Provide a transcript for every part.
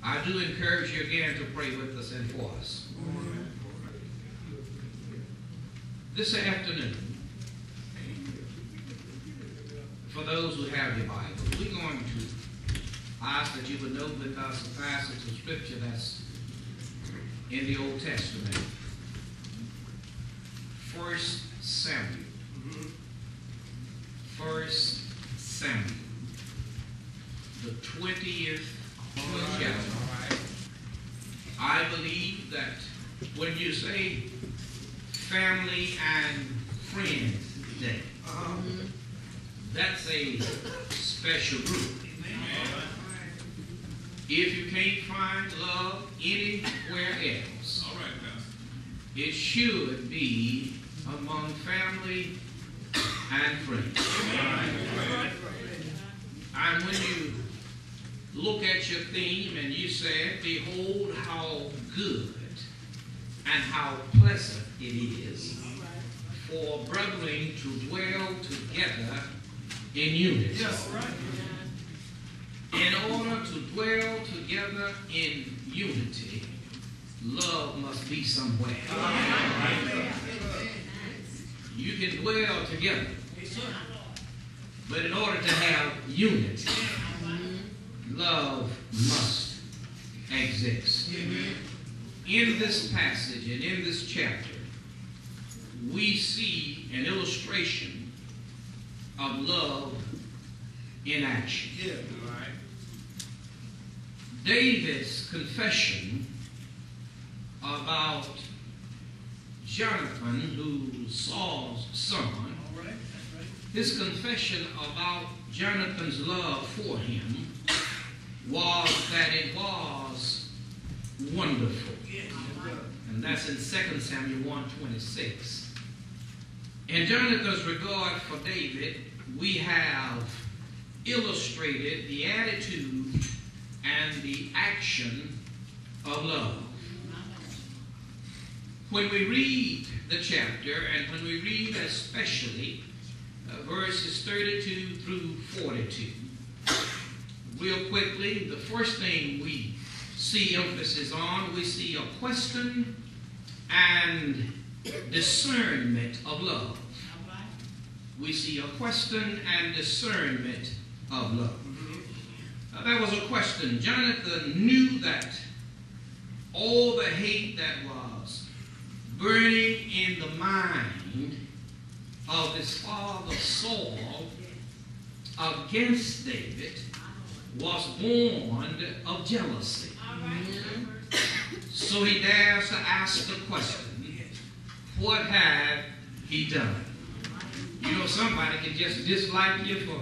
I do encourage you again to pray with us and for us. This afternoon, for those who have your Bible, we're going to ask that you would note with us a passage of Scripture that's in the Old Testament. 1 Samuel. 1 Samuel. The 20th chapter. I believe that when you say Family and Friends Day, that's a special group. If you can't find love anywhere else, it should be among family and friends. And when you look at your theme and you say, behold how good and how pleasant it is for brethren to dwell together in unity. Yes, right. In order to dwell together in unity, love must be somewhere. You can dwell together, but in order to have unity, love must exist. In this passage and in this chapter, we see an illustration of love in action. David's confession about Jonathan, who's Saul's son, his confession about Jonathan's love for him was that it was wonderful. And that's in 2 Samuel 1:26. In Jonathan's regard for David, we have illustrated the attitude and the action of love. When we read the chapter, and when we read especially verses 32 through 42, real quickly, the first thing we see emphasis on, we see a question and discernment of love. We see a question and discernment of love. That was a question. Jonathan knew that all the hate that was burning in the mind of his father Saul against David was born of jealousy. So he dares to ask the question, what have he done? You know, somebody can just dislike you for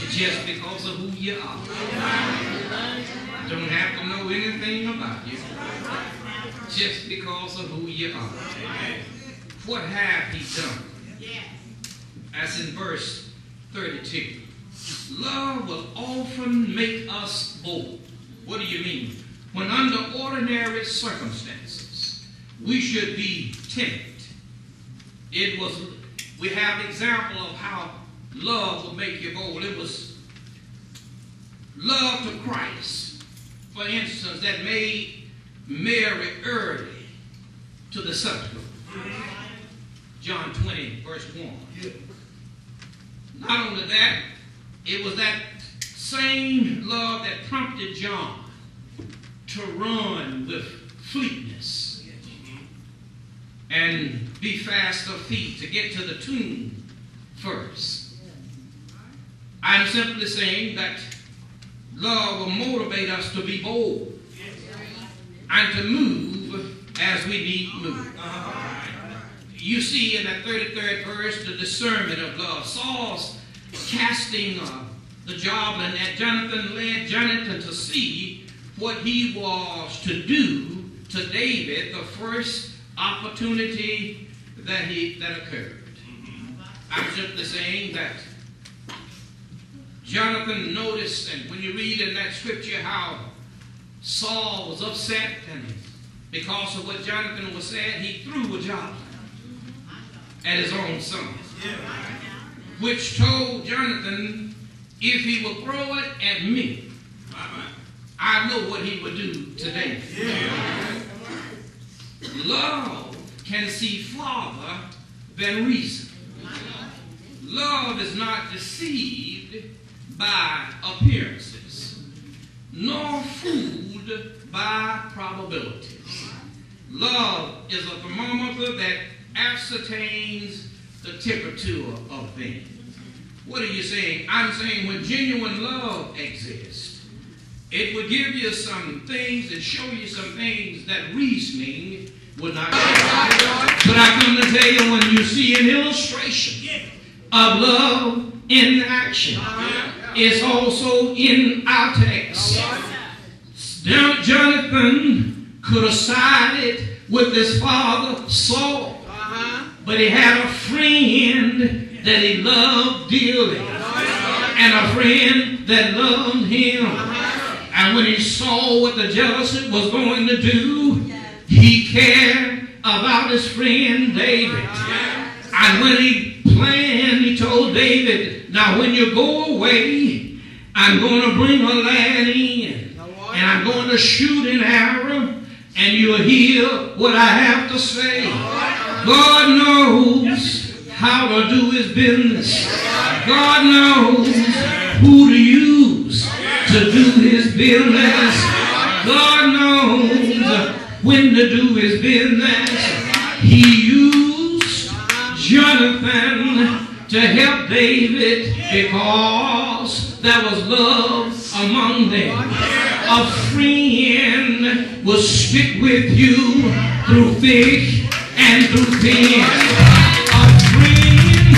just because of who you are. Don't have to know anything about you. Just because of who you are. What have he done? As in verse 32. Love will often make us bold. What do you mean? When under ordinary circumstances, we should be timid. We have an example of how love will make you bold. It was love to Christ, for instance, that made Mary early to the sepulchre. John 20, verse 1. Not only that, it was that same love that prompted John to run with fleetness and be fast of feet to get to the tomb first. I'm simply saying that love will motivate us to be bold and to move as we need move. You see in that 33rd verse the discernment of love. Saul's casting the javelin at Jonathan led Jonathan to see what he was to do to David the first opportunity that occurred. I'm simply saying that Jonathan noticed, and when you read in that scripture how Saul was upset, and because of what Jonathan was saying, he threw a javelin at his own son. which told Jonathan, if he will throw it at me, I know what he would do today. Love can see farther than reason. Love is not deceived by appearances, nor fooled by probabilities. Love is a thermometer that ascertains the temperature of things. What are you saying? I'm saying when genuine love exists, it would give you some things and show you some things that reasoning would not do. But I come to tell you, when you see an illustration of love in action, it's also in our text. Jonathan could have sided with his father Saul, but he had a friend that he loved dearly, and a friend that loved him. And when he saw what the jealousy was going to do, he cared about his friend David. And when he planned, he told David, now when you go away, I'm going to bring a lad in, and I'm going to shoot an arrow, and you'll hear what I have to say. God knows how to do his business. God knows who to use to do his business. God knows when to do his business. He used Jonathan to help David because there was love among them. A friend will stick with you through thick and through thin. A friend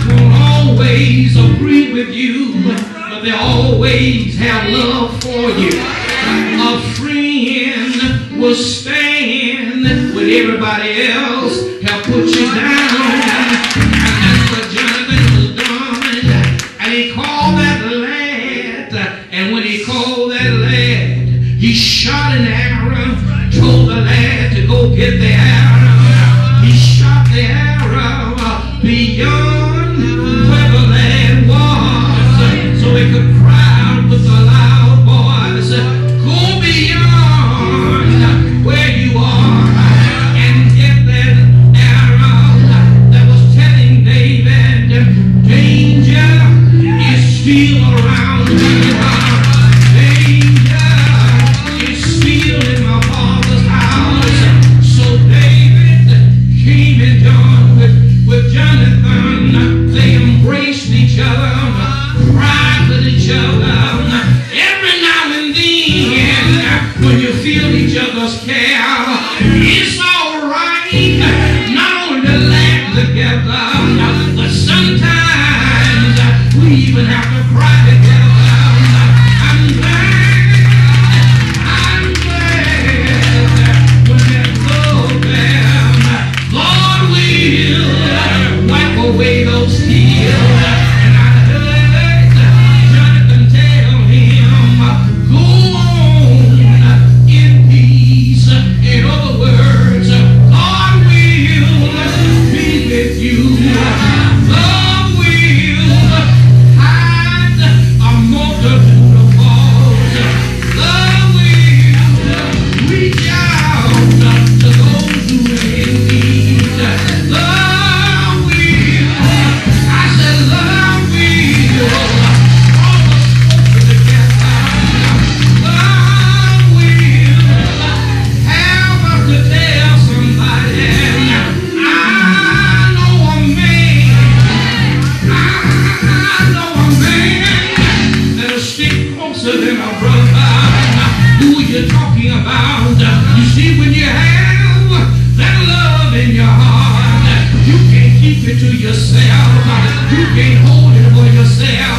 won't always agree with you, but they always have love for you. A friend will stand when everybody else have put you down. And that's what Jonathan was doing. And he called that lad. And when he called that lad, he shot an arrow, told the lad to go get the arrow. He shot the arrow beyond where the lad was, so he could cry out with a loud voice, go beyond where you are and get that arrow that was telling David, danger is still around you. Danger is still in my father's house. So David came and joined with Jonathan. They embraced each other, cried with each other. Every now and then, when you feel each other's care, it's all right not only to laugh together, but sometimes we even have to cry together. I'm glad when there's love there, God will wipe away those tears. And I heard Jonathan tell him, go on in peace. In other words, God will be with you. Love will hide a multitude of faults. Love will reach out to those who are in need. Love will, I said love will draw us closer together. Love will help us to tell somebody, I know a man that'll stick closer than a brother. Who are you talking about? You see, when you have that love in your heart, you can't keep it to yourself. You can't hold it for yourself.